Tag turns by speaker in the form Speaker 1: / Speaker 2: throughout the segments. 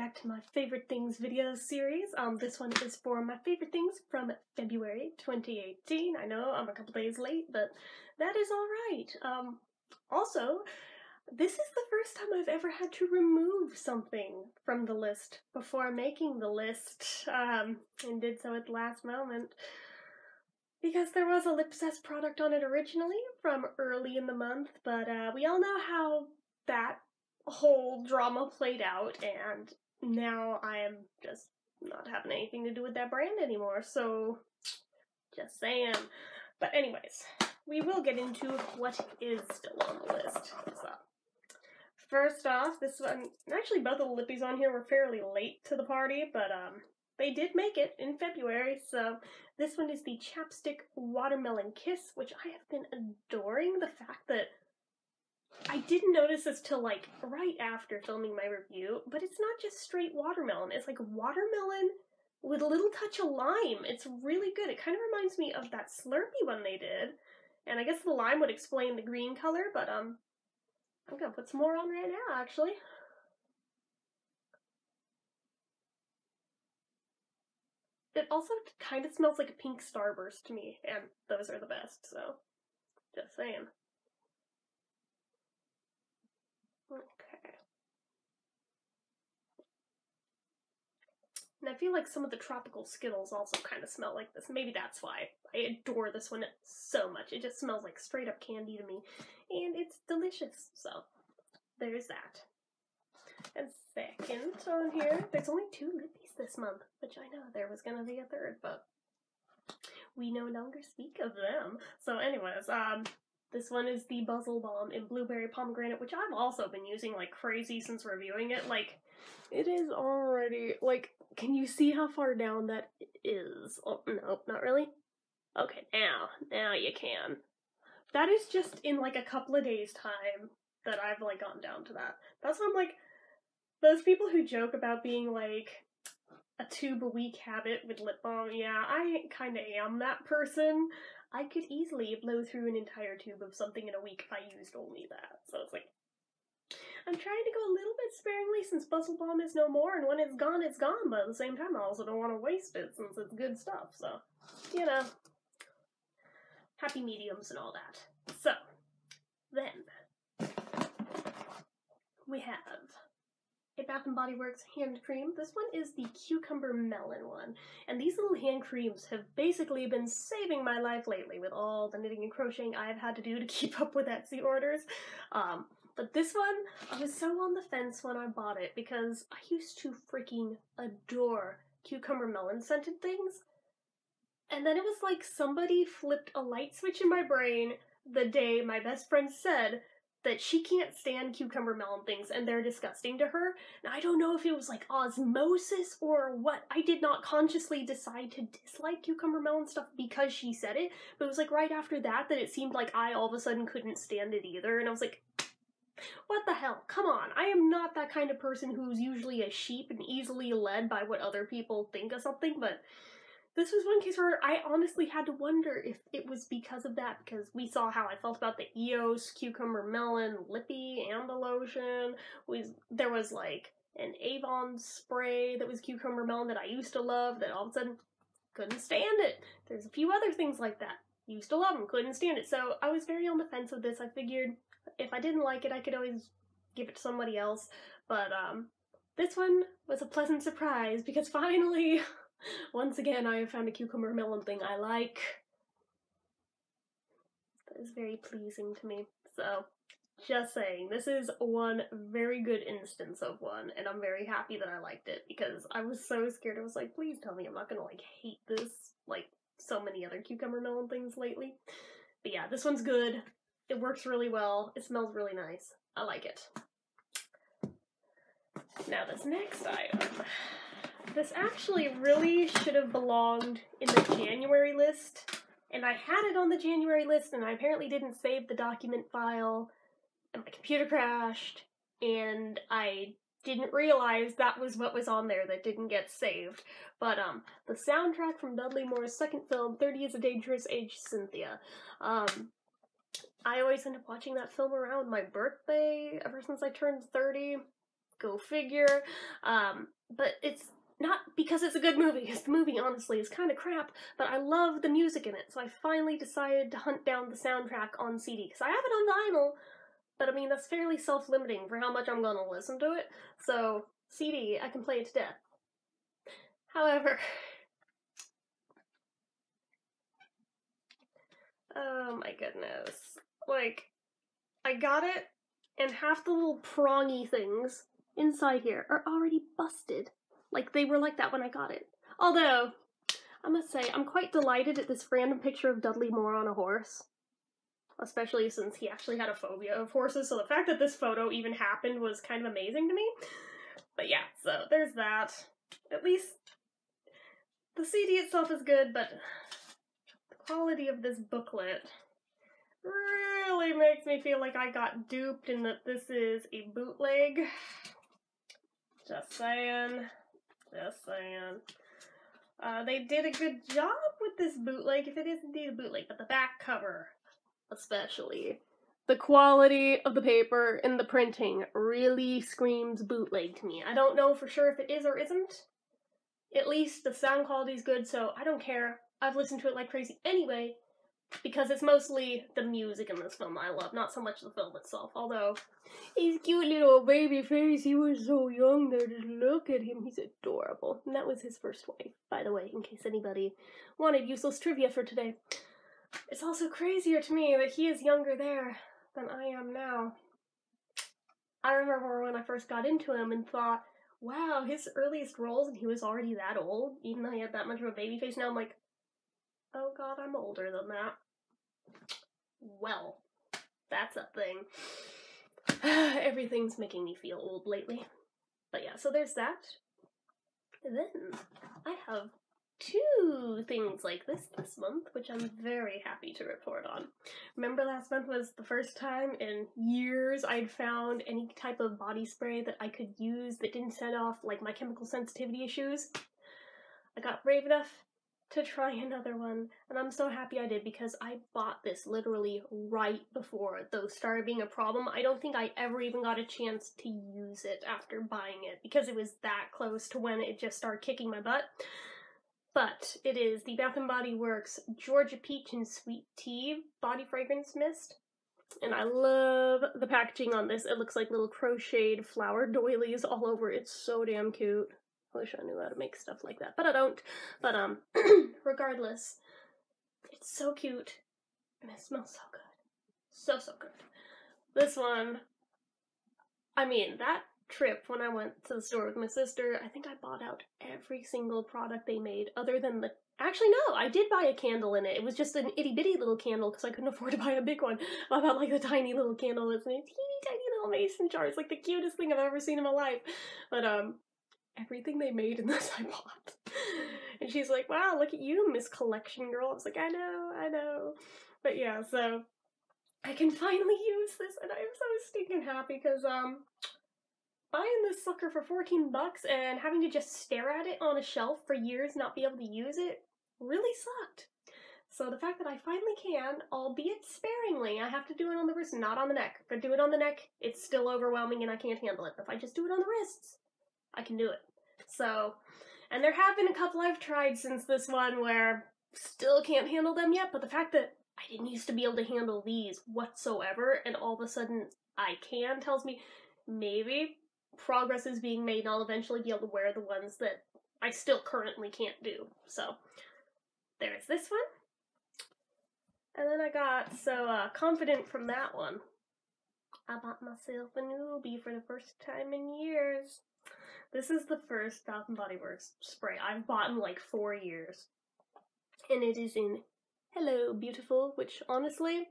Speaker 1: back to my favorite things video series. This one is for my favorite things from February 2018. I know I'm a couple days late, but that is alright. Also, this is the first time I've ever had to remove something from the list before making the list, and did so at the last moment. Because there was a Lipsess product on it originally from early in the month, but we all know how that whole drama played out, and now I am just not having anything to do with that brand anymore, so just saying. But anyways, we will get into what is still on the list. So, first off, this one, actually both of the lippies on here were fairly late to the party, but they did make it in February, so this one is the Chapstick Watermelon Kiss, which I have been adoring. The fact that I didn't notice this till like right after filming my review, but it's not just straight watermelon. It's like watermelon with a little touch of lime. It's really good. It kind of reminds me of that Slurpee one they did, and I guess the lime would explain the green color, but I'm gonna put some more on right now, actually. It also kind of smells like a pink Starburst to me, and those are the best, so just saying. Okay. And I feel like some of the tropical Skittles also kind of smell like this. Maybe that's why I adore this one so much. It just smells like straight up candy to me, and it's delicious, so there's that. And second on here, there's only 2 lippies this month, which I know there was gonna be a third, but we no longer speak of them. So anyways, this one is the Buzzle Balm in Blueberry Pomegranate, which I've also been using like crazy since reviewing it. Like, it is already, like, can you see how far down that is? Oh, nope, not really. Okay, now you can. That is just in like a couple of days' time that I've like gotten down to that. That's why I'm like, those people who joke about being like a tube a week habit with lip balm, yeah, I kinda am that person. I could easily blow through an entire tube of something in a week if I used only that. So it's like, I'm trying to go a little bit sparingly since Buzzle Balm is no more, and when it's gone, but at the same time I also don't want to waste it since it's good stuff, so, you know, happy mediums and all that. So, then, we have a Bath & Body Works hand cream. This one is the Cucumber Melon one, and these little hand creams have basically been saving my life lately with all the knitting and crocheting I've had to do to keep up with Etsy orders. But this one, I was so on the fence when I bought it because I used to freaking adore cucumber melon scented things, and then it was like somebody flipped a light switch in my brain the day my best friend said that she can't stand cucumber melon things and they're disgusting to her. And I don't know if it was like osmosis or what. I did not consciously decide to dislike cucumber melon stuff because she said it, but it was like right after that it seemed like I all of a sudden couldn't stand it either, and I was like, what the hell? Come on. I am not that kind of person who's usually a sheep and easily led by what other people think of something, but this was one case where I honestly had to wonder if it was because of that, because we saw how I felt about the EOS Cucumber Melon Lippy and the lotion. There was like an Avon spray that was Cucumber Melon that I used to love that all of a sudden couldn't stand it. There's a few other things like that. Used to love them, couldn't stand it. So I was very on the fence with this. I figured if I didn't like it, I could always give it to somebody else. But this one was a pleasant surprise because finally, once again, I have found a cucumber melon thing I like. That is very pleasing to me. So, just saying, this is one very good instance of one, and I'm very happy that I liked it because I was so scared. I was like, please tell me I'm not gonna like hate this like so many other cucumber melon things lately. But yeah, this one's good. It works really well. It smells really nice. I like it. Now this next item. This actually really should have belonged in the January list, and I had it on the January list, and I apparently didn't save the document file, and my computer crashed, and I didn't realize that was what was on there that didn't get saved. But, the soundtrack from Dudley Moore's second film, 30 is a Dangerous Age, Cynthia. I always end up watching that film around my birthday ever since I turned 30. Go figure. But it's not because it's a good movie, because the movie, honestly, is kind of crap, but I love the music in it, so I finally decided to hunt down the soundtrack on CD, because I have it on vinyl, but I mean, that's fairly self-limiting for how much I'm gonna listen to it, so CD, I can play it to death. However, oh my goodness, like, I got it, and half the little prongy things inside here are already busted. Like, they were like that when I got it. Although, I must say, I'm quite delighted at this random picture of Dudley Moore on a horse. Especially since he actually had a phobia of horses, so the fact that this photo even happened was kind of amazing to me. But yeah, so there's that. At least, the CD itself is good, but the quality of this booklet really makes me feel like I got duped and that this is a bootleg. Just saying. Just saying. They did a good job with this bootleg, if it is indeed a bootleg, but the back cover, especially. The quality of the paper and the printing really screams bootleg to me. I don't know for sure if it is or isn't. At least the sound quality is good, so I don't care. I've listened to it like crazy anyway, because it's mostly the music in this film I love, not so much the film itself. Although, his cute little baby face, he was so young there, just look at him, he's adorable. And that was his first wife, by the way, in case anybody wanted useless trivia for today. It's also crazier to me that he is younger there than I am now. I remember when I first got into him and thought, wow, his earliest roles and he was already that old, even though he had that much of a baby face. Now I'm like, oh god, I'm older than that. Well, that's a thing. Everything's making me feel old lately. But yeah, so there's that. And then I have 2 things like this month, which I'm very happy to report on. Remember last month was the first time in years I'd found any type of body spray that I could use that didn't set off, like, my chemical sensitivity issues? I got brave enough to try another one, and I'm so happy I did because I bought this literally right before those started being a problem. I don't think I ever even got a chance to use it after buying it because it was that close to when it just started kicking my butt. But it is the Bath & Body Works Georgia Peach and Sweet Tea Body Fragrance Mist. And I love the packaging on this. It looks like little crocheted flower doilies all over. It's so damn cute. I wish I knew how to make stuff like that, but I don't. But, regardless, it's so cute, and it smells so good. So, so good. This one, I mean, that trip when I went to the store with my sister, I think I bought out every single product they made, other than the... Actually, no, I did buy a candle in it. It was just an itty-bitty little candle, because I couldn't afford to buy a big one. I bought, like, the tiny little candle that's in a teeny tiny little mason jar. It's, like, the cutest thing I've ever seen in my life. But, everything they made in this I bought. And she's like, wow, look at you, Miss Collection Girl. I was like, I know. But yeah, so I can finally use this, and I'm so stinking happy, because, buying this sucker for 14 bucks and having to just stare at it on a shelf for years, not be able to use it, really sucked. So the fact that I finally can, albeit sparingly, I have to do it on the wrist, not on the neck. If I do it on the neck, it's still overwhelming and I can't handle it. But if I just do it on the wrists, I can do it. So, and there have been a couple I've tried since this one where still can't handle them yet, but the fact that I didn't used to be able to handle these whatsoever, and all of a sudden I can, tells me maybe progress is being made and I'll eventually be able to wear the ones that I still currently can't do. So, there's this one. And then I got so confident from that one, I bought myself a newbie for the first time in years. This is the first Bath & Body Works spray I've bought in like 4 years. And it is in Hello Beautiful, which honestly,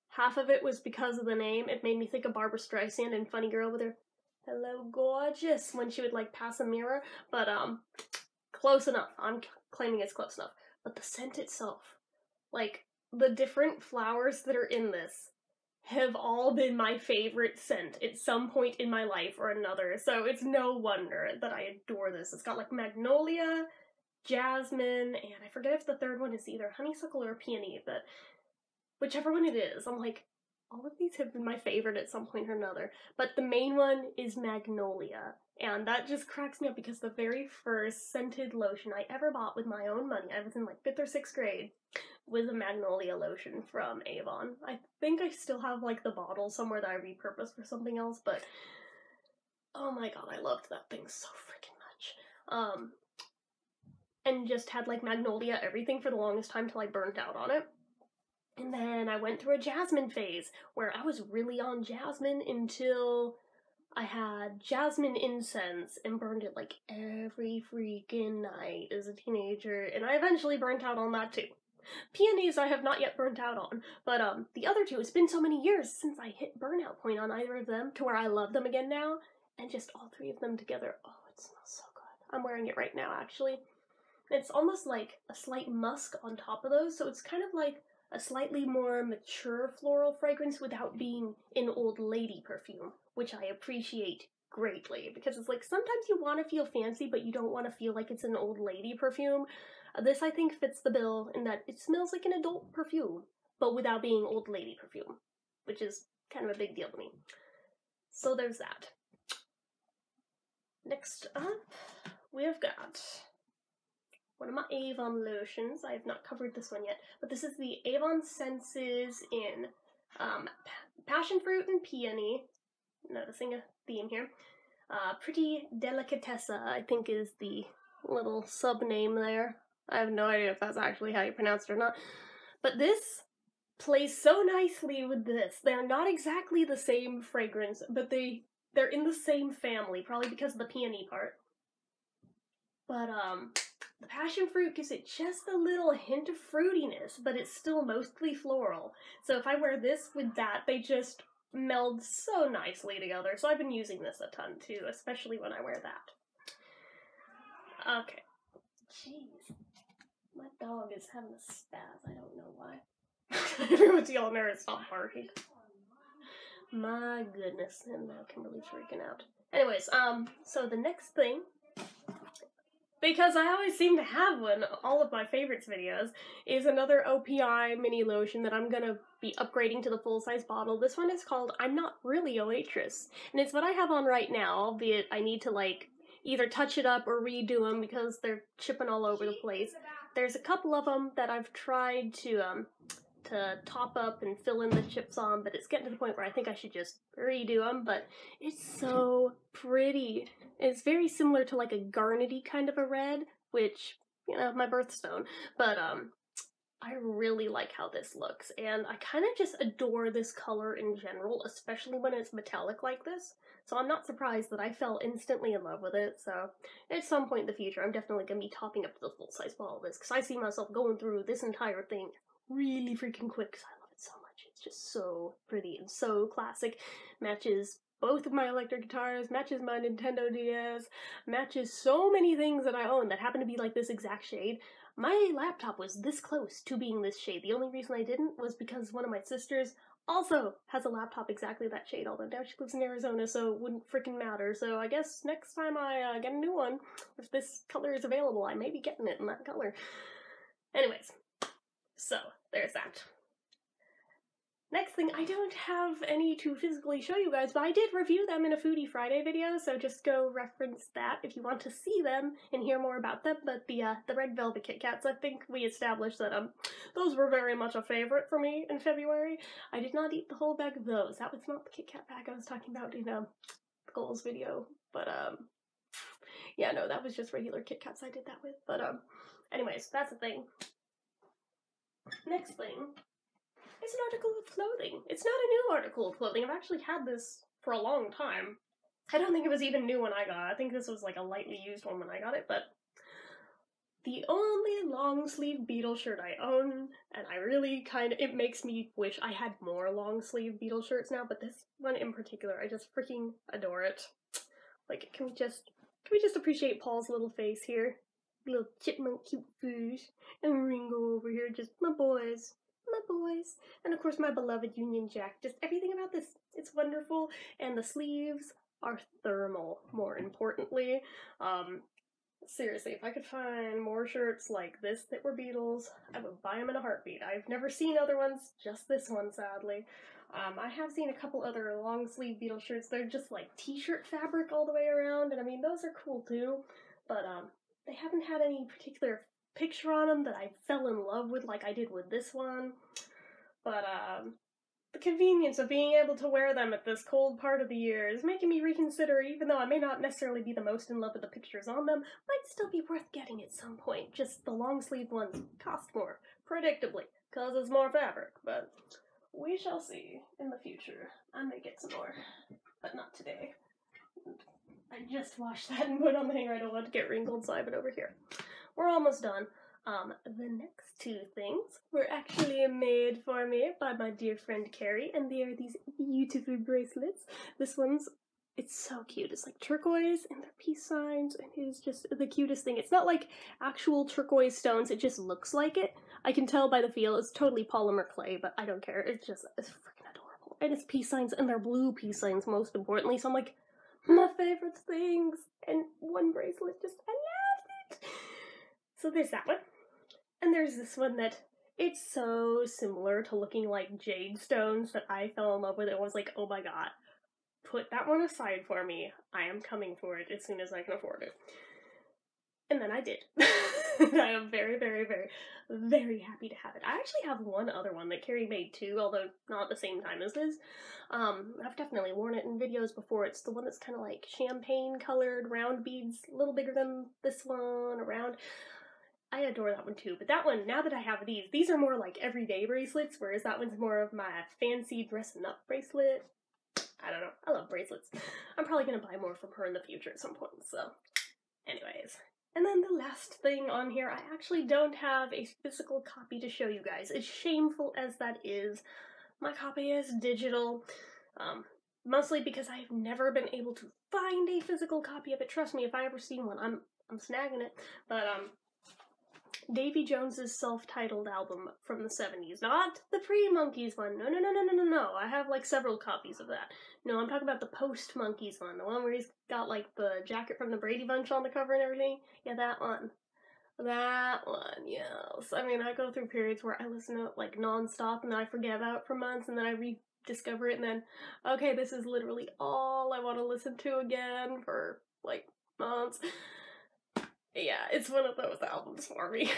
Speaker 1: half of it was because of the name. It made me think of Barbara Streisand and Funny Girl with her Hello Gorgeous when she would like pass a mirror. But close enough. I'm claiming it's close enough. But the scent itself, like the different flowers that are in this, have all been my favorite scent at some point in my life or another, so it's no wonder that I adore this. It's got like magnolia, jasmine, and I forget if the third one is either honeysuckle or peony, but whichever one it is, I'm like, all of these have been my favorite at some point or another, but the main one is Magnolia, and that just cracks me up because the very first scented lotion I ever bought with my own money, I was in like 5th or 6th grade, was a Magnolia lotion from Avon. I think I still have like the bottle somewhere that I repurposed for something else, but oh my god, I loved that thing so freaking much. And just had like Magnolia everything for the longest time till I burnt out on it. And then I went through a jasmine phase where I was really on jasmine until I had jasmine incense and burned it like every freaking night as a teenager, and I eventually burnt out on that too. Peonies I have not yet burnt out on, but the other two, it's been so many years since I hit burnout point on either of them to where I love them again now, and just all three of them together, oh, it smells so good. I'm wearing it right now, actually. It's almost like a slight musk on top of those, so it's kind of like a slightly more mature floral fragrance without being an old lady perfume, which I appreciate greatly, because it's like sometimes you want to feel fancy, but you don't want to feel like it's an old lady perfume. This, I think, fits the bill in that it smells like an adult perfume, but without being old lady perfume, which is kind of a big deal to me. So there's that. Next up, we've got one of my Avon lotions. I have not covered this one yet, but this is the Avon Senses in Passion Fruit and Peony. Noticing a theme here. Pretty Delicatessa, I think, is the little sub-name there. I have no idea if that's actually how you pronounce it or not. But this plays so nicely with this. They're not exactly the same fragrance, but they're in the same family, probably because of the peony part. But, the passion fruit gives it just a little hint of fruitiness, but it's still mostly floral. So if I wear this with that, they just meld so nicely together. So I've been using this a ton too, especially when I wear that. Okay. Jeez. My dog is having a spaz. I don't know why. Everyone's yelling at her to stop barking. My goodness. And now Kimberly's freaking out. Anyways, so the next thing, because I always seem to have one, all of my favorites videos, is another OPI mini lotion that I'm gonna be upgrading to the full-size bottle. This one is called I'm Not Really a Waitress, and it's what I have on right now, albeit I need to, like, either touch it up or redo them because they're chipping all over the place. There's a couple of them that I've tried to top up and fill in the chips on, but it's getting to the point where I think I should just redo them, but it's so pretty. It's very similar to like a garnety kind of a red, which, you know, my birthstone, but I really like how this looks, and I kind of just adore this color in general, especially when it's metallic like this, so I'm not surprised that I fell instantly in love with it. So at some point in the future, I'm definitely going to be topping up the full-size bottle of this, because I see myself going through this entire thing really freaking quick, because I love it so much. It's just so pretty and so classic. Matches both of my electric guitars, matches my Nintendo DS, matches so many things that I own that happen to be like this exact shade. My laptop was this close to being this shade. The only reason I didn't was because one of my sisters also has a laptop exactly that shade, although now she lives in Arizona, so it wouldn't freaking matter. So I guess next time I get a new one, if this color is available, I may be getting it in that color. Anyways, so there's that. Next thing, I don't have any to physically show you guys, but I did review them in a Foodie Friday video, so just go reference that if you want to see them and hear more about them. But the Red Velvet Kit Kats, I think we established that those were very much a favorite for me in February. I did not eat the whole bag of those. That was not the Kit Kat bag I was talking about in the goals video, but yeah, no, that was just regular Kit Kats I did that with. But anyways, that's the thing. Next thing. It's an article of clothing. It's not a new article of clothing. I've actually had this for a long time. I don't think it was even new when I got it. I think this was like a lightly used one when I got it, but the only long sleeve Beatle shirt I own, and I really it makes me wish I had more long sleeve Beatle shirts now, but this one in particular, I just freaking adore it. Like, can we just appreciate Paul's little face here? Little chipmunk cute food, and Ringo over here, just my boys. And of course my beloved Union Jack. Just everything about this, it's wonderful, and the sleeves are thermal, more importantly. Seriously, if I could find more shirts like this that were Beatles, I would buy them in a heartbeat. I've never seen other ones, just this one, sadly. I have seen a couple other long sleeve Beatle shirts. They're just like t-shirt fabric all the way around, and I mean, those are cool too, but they haven't had any particular picture on them that I fell in love with like I did with this one. But the convenience of being able to wear them at this cold part of the year is making me reconsider, even though I may not necessarily be the most in love with the pictures on them, might still be worth getting at some point. Just the long sleeve ones cost more, predictably, because it's more fabric, but we shall see in the future. I may get some more, but not today. I just washed that and put on the hanger. I don't want to get wrinkled, so I have it over here. We're almost done. The next two things were actually made for me by my dear friend Carrie, and they are these beautiful bracelets. This one's, it's so cute. It's like turquoise, and they're peace signs, and it is just the cutest thing. It's not like actual turquoise stones, it just looks like it. I can tell by the feel. It's totally polymer clay, but I don't care. It's freaking adorable. And it's peace signs, and they're blue peace signs, most importantly, so I'm like, my favorite things. And one bracelet, just, I loved it. So there's that one. And there's this one that, it's so similar to looking like jade stones that I fell in love with. It was like, oh my god, put that one aside for me. I am coming for it as soon as I can afford it. And then I did. I am very, very, very, very happy to have it. I actually have one other one that Carrie made too, although not at the same time as this. I've definitely worn it in videos before. It's the one that's kind of like champagne colored, round beads, a little bigger than this one, around. I adore that one too, but that one, now that I have these are more like everyday bracelets, whereas that one's more of my fancy dressing up bracelet. I don't know, I love bracelets. I'm probably gonna buy more from her in the future at some point, so anyways. And then the last thing on here, I actually don't have a physical copy to show you guys. As shameful as that is, my copy is digital, mostly because I've never been able to find a physical copy of it. Trust me, if I ever see one, I'm snagging it, but Davy Jones's self-titled album from the 70s. Not the pre-Monkeys one. No. I have like several copies of that. No, I'm talking about the post-Monkeys one. The one where he's got like the jacket from the Brady Bunch on the cover and everything. Yeah, that one. That one, yes. I mean, I go through periods where I listen to it like non-stop and then I forget about it for months and then I rediscover it and then, okay, this is literally all I want to listen to again for like months. Yeah, it's one of those albums for me.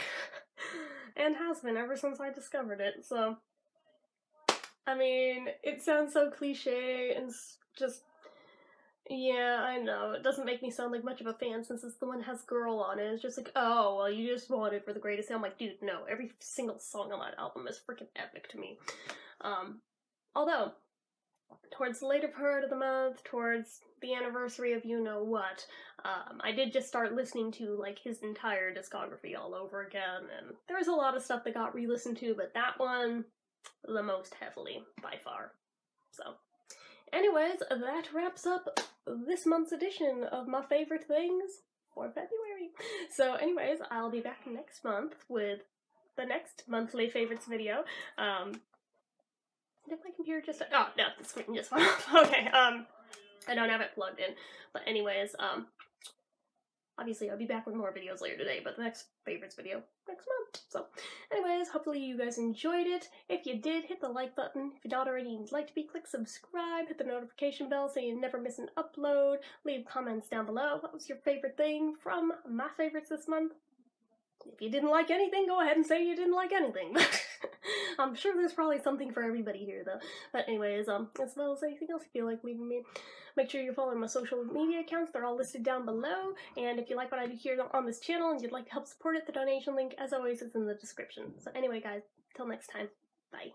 Speaker 1: And has been ever since I discovered it, so. I mean, it sounds so cliche and just, yeah, I know. It doesn't make me sound like much of a fan since it's the one that has Girl on it. It's just like, oh, well, you just want it for the greatest hit. I'm like, dude, no. Every single song on that album is freaking epic to me. Although, towards the later part of the month, towards the anniversary of you-know-what, I did just start listening to, like, his entire discography all over again, and there was a lot of stuff that got re-listened to, but that one, the most heavily, by far. So, anyways, that wraps up this month's edition of my favorite things for February. So, anyways, I'll be back next month with the next monthly favorites video. Did my computer just... Oh, no, the screen just went off. Okay, I don't have it plugged in. But anyways, obviously I'll be back with more videos later today, but the next favorites video next month. So, anyways, hopefully you guys enjoyed it. If you did, hit the like button. If you're not already like to be, click subscribe, hit the notification bell so you never miss an upload. Leave comments down below. What was your favorite thing from my favorites this month? If you didn't like anything, go ahead and say you didn't like anything. I'm sure there's probably something for everybody here, though. But anyways, as well as anything else you feel like leaving me, make sure you're following my social media accounts. They're all listed down below. And if you like what I do here on this channel and you'd like to help support it, the donation link, as always, is in the description. So anyway, guys, till next time, bye.